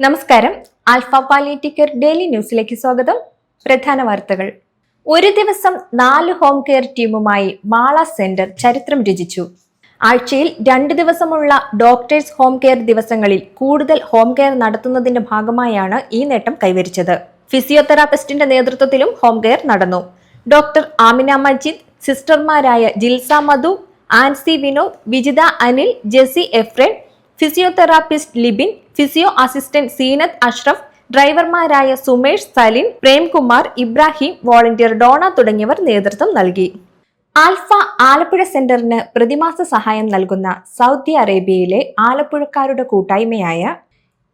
നമസ്കാരം. Alpha palliative care daily ന്യൂസിലേക്ക് സ്വാഗതം. പ്രധാന വാർത്തകൾ. ഒരു ദിവസം 4 ഹോം കെയർ ടീമുമായി മാള സെന്റർ ചരിത്രം രചിച്ചു. ആഴ്ചയിൽ 2 ദിവസമുള്ള ഡോക്ടേഴ്സ് ഹോം കെയർ ദിവസങ്ങളിൽ കൂടുതൽ ഹോം കെയർ നടത്തുന്നതിന്റെ ഭാഗമായാണ് ഈ നേട്ടം കൈവരിച്ചത്. ഫിസിയോതെറാപ്പിസ്റ്റിന്റെ നേതൃത്വത്തിലും ഹോം കെയർ നടന്നു. ഡോക്ടർ ആമിന മജീദ്, സിസ്റ്റർമാരായ Jilsa Madhu, Ancy Vinod, Vijitha Anil, Jessy Efran, physiotherapist Libin, physio assistant Seenath Ashraf, ഡ്രൈവർമാരായ സുമേഷ്, സലിൻ, പ്രേംകുമാർ, ഇബ്രാഹിം, വോളണ്ടിയർ ഡോണ തുടങ്ങിയവർ നേതൃത്വം നൽകി. ആൽഫ ആലപ്പുഴ സെന്ററിന് പ്രതിമാസ സഹായം നൽകുന്ന സൗദി അറേബ്യയിലെ ആലപ്പുഴക്കാരുടെ കൂട്ടായ്മയായ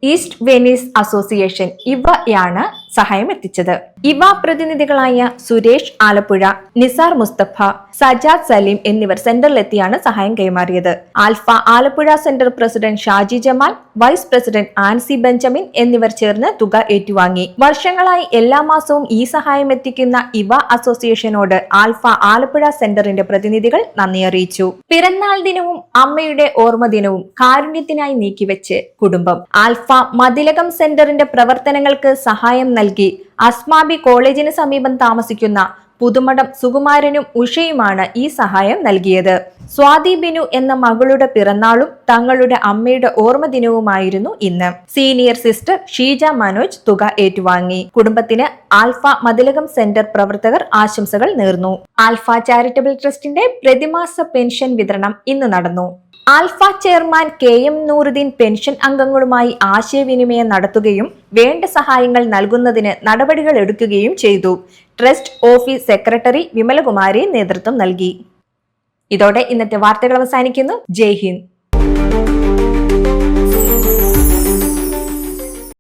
ഈസ്റ്റ് വെനീസ് അസോസിയേഷൻ ഇവയാണ് സഹായം എത്തിച്ചത്. ഇവ പ്രതിനിധികളായ സുരേഷ് ആലപ്പുഴ, നിസാർ മുസ്തഫ, സജാദ് സലീം എന്നിവർ സെന്ററിലെത്തിയാണ് സഹായം കൈമാറിയത്. Alpha Alappuzha centre president Shaji Jamal, vice president Ancy Benjamin എന്നിവർ ചേർന്ന് തുക ഏറ്റുവാങ്ങി. വർഷങ്ങളായി എല്ലാ മാസവും ഈ സഹായം എത്തിക്കുന്ന ഇവ അസോസിയേഷനോട് ആൽഫ ആലപ്പുഴ സെന്ററിന്റെ പ്രതിനിധികൾ നന്ദി അറിയിച്ചു. പിറന്നാൾ ദിനവും അമ്മയുടെ ഓർമ്മ ദിനവും കാരുണ്യത്തിനായി നീക്കിവെച്ച് കുടുംബം. ആൽഫ മതിലകം സെന്ററിന്റെ പ്രവർത്തനങ്ങൾക്ക് സഹായം നൽകി അസ്മാബി കോളേജിന് സമീപം താമസിക്കുന്ന പുതുമഠം സുകുമാരനും ഉഷയുമാണ് ഈ സഹായം നൽകിയത്. സ്വാതി ബിനു എന്ന മകളുടെ പിറന്നാളും തങ്ങളുടെ അമ്മയുടെ ഓർമ്മ ദിനവുമായിരുന്നു ഇന്ന്. സീനിയർ സിസ്റ്റർ ഷീജ മനോജ് തുക ഏറ്റുവാങ്ങി. കുടുംബത്തിന് ആൽഫ മതിലകം സെന്റർ പ്രവർത്തകർ ആശംസകൾ നേർന്നു. ആൽഫ ചാരിറ്റബിൾ ട്രസ്റ്റിന്റെ പ്രതിമാസ പെൻഷൻ വിതരണം ഇന്ന് നടന്നു. Alpha chairman KM Nooruddin pension അംഗങ്ങളുമായി ആശയവിനിമയം നടത്തുകയും വേണ്ട സഹായങ്ങൾ നൽകുന്നതിന് നടപടികൾ എടുക്കുകയും ചെയ്തു. ട്രസ്റ്റ് ഓഫീസ് സെക്രട്ടറി വിമലകുമാരി നേതൃത്വം നൽകി. ഇതോടെ ഇന്നത്തെ വാർത്തകൾ അവസാനിക്കുന്നു. ജയ് ഹിന്ദ്.